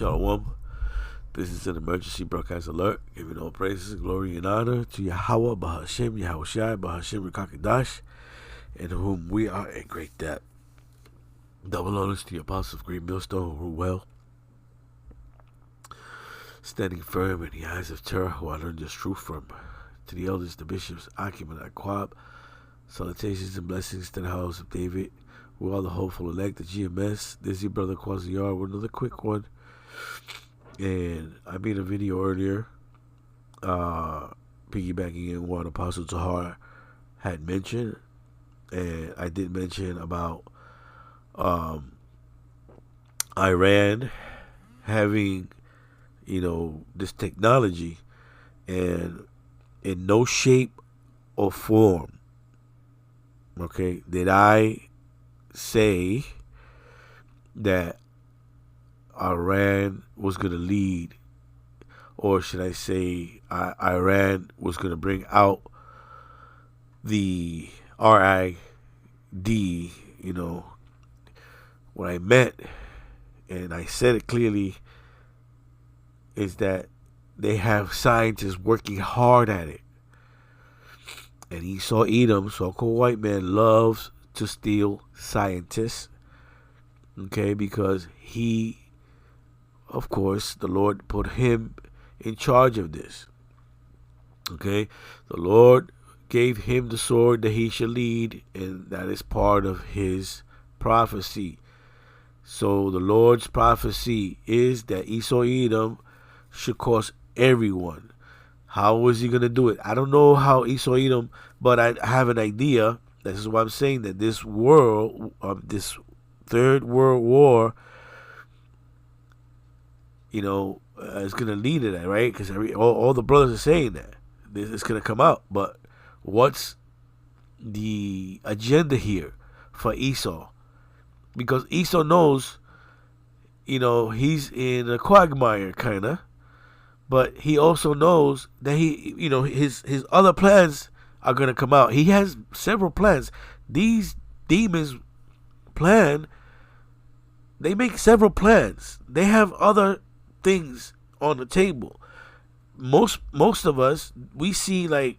Shalom. This is an emergency broadcast alert, giving all praises, glory, and honor to Yahweh, Bahashem, Yahushai, Bahashem, Rikakadash, in whom we are in great debt. Double honors to the apostles of Green Millstone, who well, standing firm in the eyes of terror, who I learned this truth from. To the elders, the bishops, Akim and Aquab, salutations and blessings to the house of David. We're all the hopeful elect, the GMS. This is your brother Quasiar with another quick one. And I made a video earlier, piggybacking in what Apostle Tahar had mentioned. And I did mention about Iran having, this technology, and in no shape or form, did I say that Iran was going to lead, or should I say Iran was going to bring out the RID. What I meant, and I said it clearly, is that they have scientists working hard at it. And Esau Edom, so-called white man, loves to steal scientists, because he, of course, the Lord put him in charge of this. The Lord gave him the sword that he should lead, and that is part of his prophecy. So the Lord's prophecy is that Esau Edom should cost everyone. How is he going to do it? I don't know how Esau Edom, but I have an idea. This is why I'm saying that this world, this Third World War, is going to lead to that, right? Because all the brothers are saying that this is going to come out. But what's the agenda here for Esau? Because Esau knows, he's in a quagmire, kind of. But he also knows that his other plans are going to come out. He has several plans. These demons plan. They make several plans. They have other things on the table. Most of us, we see like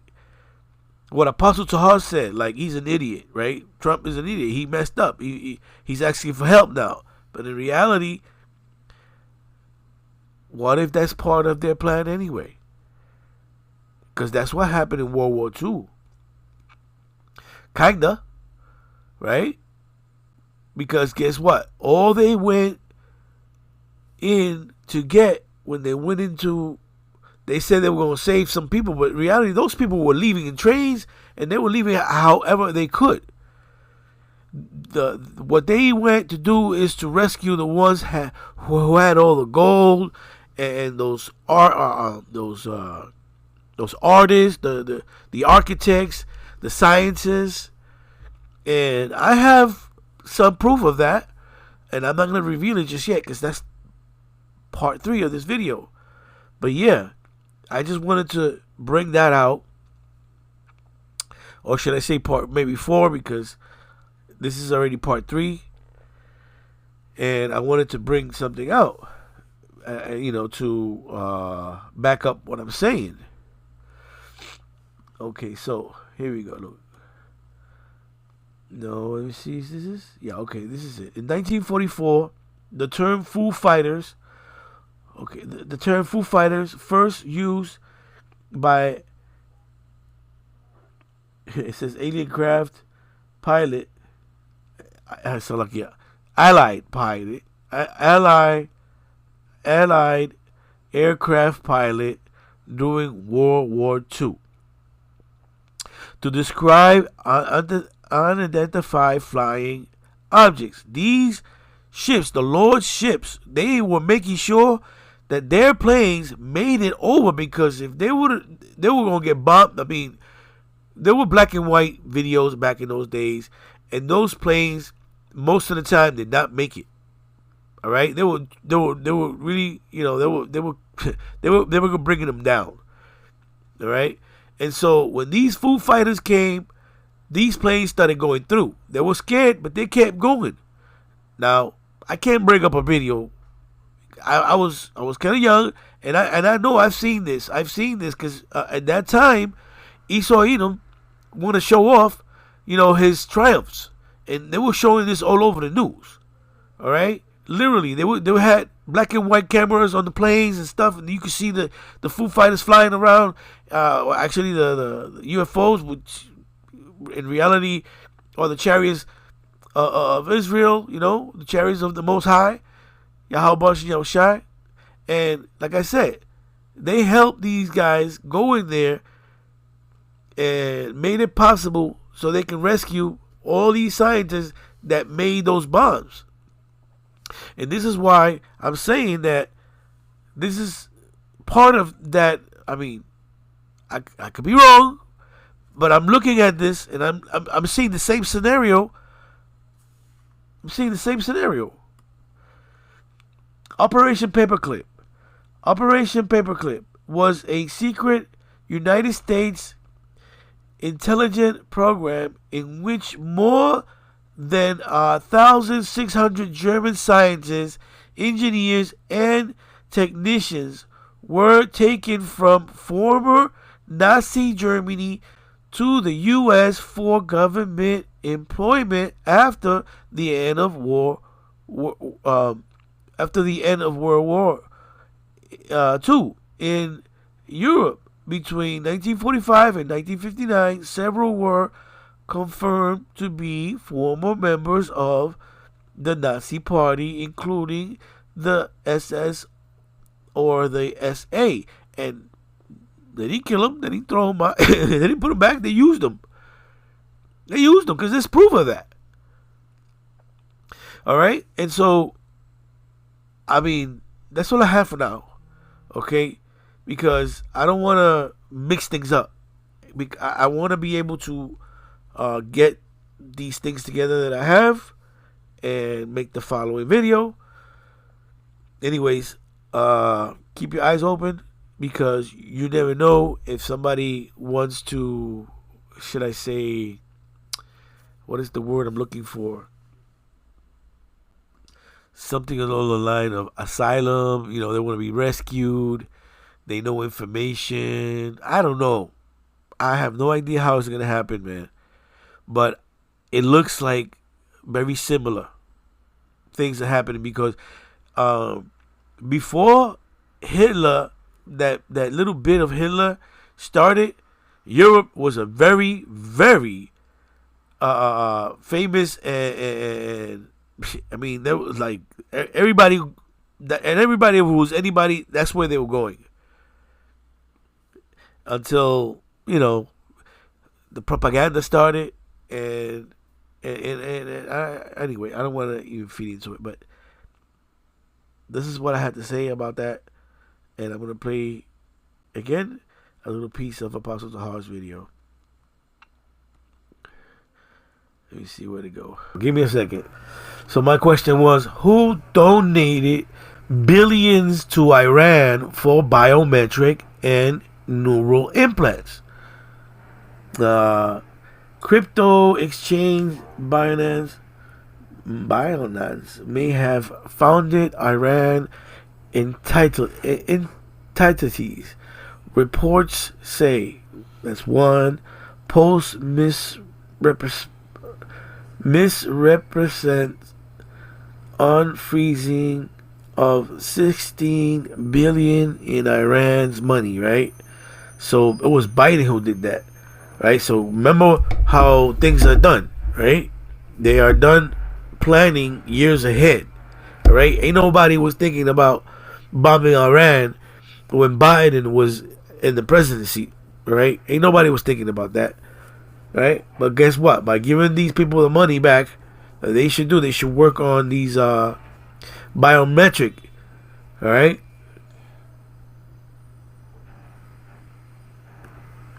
what Apostle Tahar said, like he's an idiot, right? Trump is an idiot. He messed up. He's asking for help now. But in reality, what if that's part of their plan anyway? Because that's what happened in World War II. Kinda. Right? Because guess what? All they went in to get when they went into, they said they were going to save some people, but in reality, those people were leaving in trains, and they were leaving however they could. What they went to do is to rescue the ones who had all the gold, and those artists, the architects, the scientists, and I have some proof of that, and I'm not going to reveal it just yet because that's part 3 of this video. But yeah, I just wanted to bring that out, or should I say part maybe 4, because this is already part 3, and I wanted to bring something out. To back up what I'm saying. Okay, so here we go. Look. No, let me see. Is this is? Yeah, okay, this is it. In 1944, the term Foo Fighters. Okay, the term Foo Fighters first used by. It says alien craft pilot. So like Allied pilot. Allied aircraft pilot during World War II to describe unidentified flying objects. These ships, the Lord's ships, they were making sure that their planes made it over, because if they were going to get bombed. I mean, there were black and white videos back in those days, and those planes most of the time did not make it. All right, they were really, they were bringing them down. All right, and so when these Foo Fighters came, these planes started going through. They were scared, but they kept going. Now I can't bring up a video I was kind of young, and I know I've seen this. I've seen this because at that time, Esau Edom want to show off, his triumphs, and they were showing this all over the news. All right, literally, they had black and white cameras on the planes and stuff, and you could see the Foo Fighters flying around. Actually, the UFOs, which in reality are the chariots of Israel. The chariots of the Most High, Yahweh Shai. And like I said, they helped these guys go in there and made it possible so they can rescue all these scientists that made those bombs. And this is why I'm saying that this is part of that. I mean, I could be wrong, but I'm looking at this and I'm seeing the same scenario. I'm seeing the same scenario. Operation Paperclip. Operation Paperclip was a secret United States intelligence program in which more than 1,600 German scientists, engineers, and technicians were taken from former Nazi Germany to the U.S. for government employment after the end of World War II. In Europe, between 1945 and 1959, several were confirmed to be former members of the Nazi Party, including the SS or the SA. And they didn't kill them, they didn't throw them out, they didn't put them back, they used them. They used them because there's proof of that. All right? And so, I mean, that's all I have for now. Okay? Because I don't want to mix things up. I want to be able to get these things together that I have and make the following video. Anyways, keep your eyes open because you never know if somebody wants to, should I say, what is the word I'm looking for? Something along the line of asylum. They want to be rescued. They know information. I don't know. I have no idea how it's going to happen, man. But it looks like very similar things are happening because before Hitler, that little bit of Hitler started, Europe was a very, very famous and I mean, there was like everybody who was anybody, that's where they were going. Until, the propaganda started and anyway, I don't want to even feed into it, but this is what I had to say about that. And I'm going to play again a little piece of Apostle Tahar's video. Let me see where to go. Give me a second. So my question was, who donated billions to Iran for biometric and neural implants? The crypto exchange Binance may have founded Iran entities. Reports say that's one. Post misrepresents unfreezing of 16 billion in Iran's money, right? So it was Biden who did that, right? So remember how things are done, right? They are done planning years ahead, right? Ain't nobody was thinking about bombing Iran when Biden was in the presidency, right? Ain't nobody was thinking about that, right? But guess what? By giving these people the money back, they should work on these biometric, all right?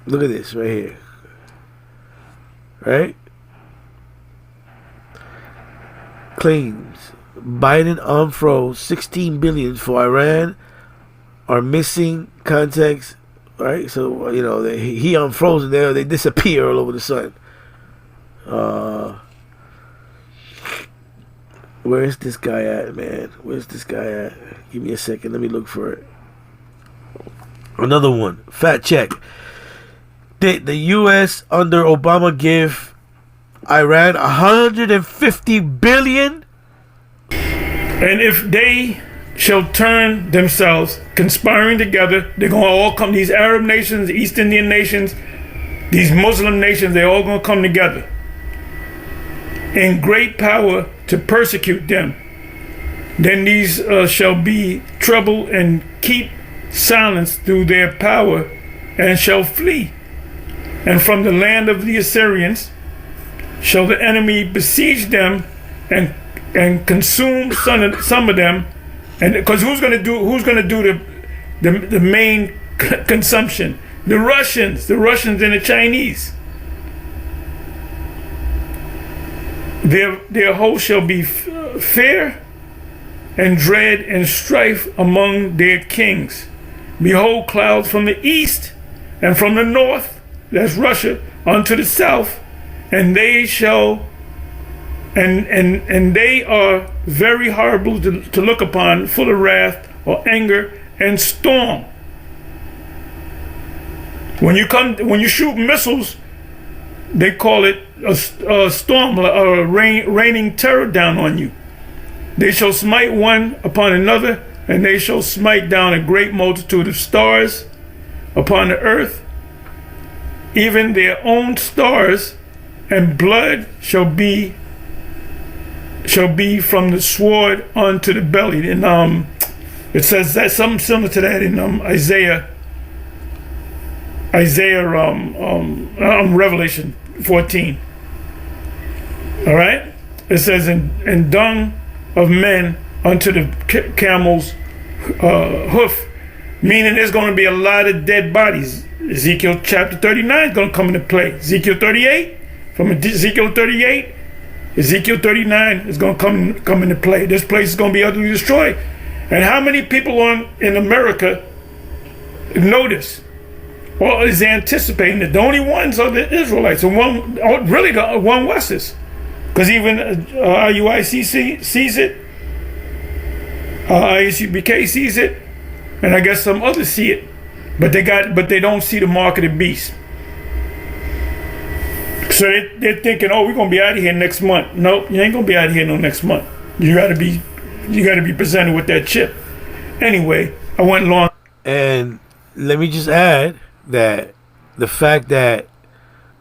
Look at this right here, right? Claims Biden unfroze 16 billion for Iran are missing context, right? So he unfroze and they disappear all over the sun. Where is this guy at, man? Where's this guy at? Give me a second. Let me look for it. Another one. Fact check. Did the U.S. under Obama give Iran $150 billion? And if they shall turn themselves, conspiring together, they're going to all come, these Arab nations, East Indian nations, these Muslim nations, they're all going to come together in great power to persecute them. Then these shall be troubled and keep silence through their power, and shall flee. And from the land of the Assyrians shall the enemy besiege them and consume some of them. And because who's going to do the main consumption? The Russians and the Chinese. Their host shall be fear and dread and strife among their kings. Behold, clouds from the east and from the north, that's Russia, unto the south, and they shall, and they are very horrible to look upon, full of wrath or anger and storm. When you shoot missiles, they call it a storm, raining terror down on you. They shall smite one upon another, and they shall smite down a great multitude of stars upon the earth, even their own stars, and blood shall be from the sword unto the belly. And it says that something similar to that in Isaiah, Revelation 14. All right, it says, and dung of men unto the camel's hoof, meaning there's going to be a lot of dead bodies. Ezekiel chapter 39 is going to come into play. Ezekiel 38, from Ezekiel 38, Ezekiel 39 is going to come into play. This place is going to be utterly destroyed. And how many people in America know this? Or is anticipating it? The only ones are the Israelites, and the one Westers. Because even IUIC sees it, ISUBK sees it, and I guess some others see it, but they don't see the mark of the beast. So they're thinking, oh, we're gonna be out of here next month. Nope, you ain't gonna be out of here no next month. You gotta be presented with that chip. Anyway, I went long. And let me just add that the fact that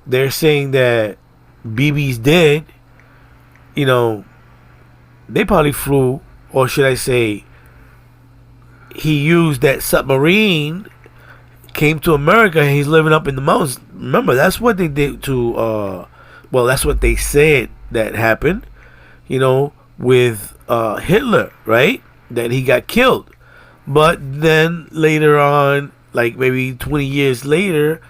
they're saying that BB's dead, you know, they probably flew, or should I say, he used that submarine, came to America, and he's living up in the mountains. Remember, that's what they did to, that's what they said that happened, you know, with Hitler, right? That he got killed. But then later on, like maybe 20 years later,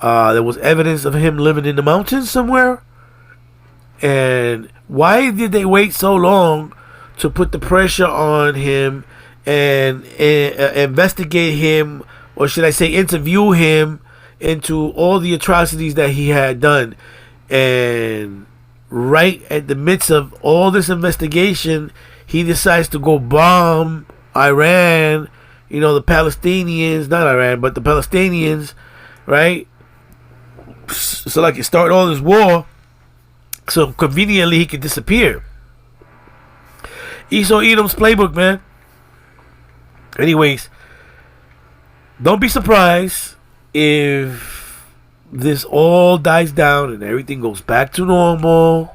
there was evidence of him living in the mountains somewhere. And why did they wait so long to put the pressure on him and investigate him, or should I say interview him into all the atrocities that he had done? And right at the midst of all this investigation, he decides to go bomb Iran, you know, the Palestinians, not Iran, but the Palestinians, right? So like, start all this war, so conveniently he could disappear. Esau Edom's playbook, man. Anyways, don't be surprised if this all dies down and everything goes back to normal,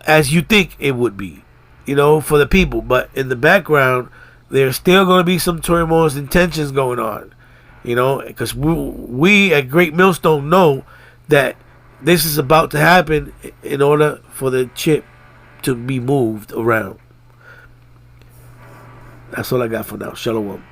as you think it would be, you know, for the people. But in the background, there's still going to be some turmoil and tensions going on, you know, because we at Great Millstone know that this is about to happen in order for the chip to be moved around. That's all I got for now. Shalom.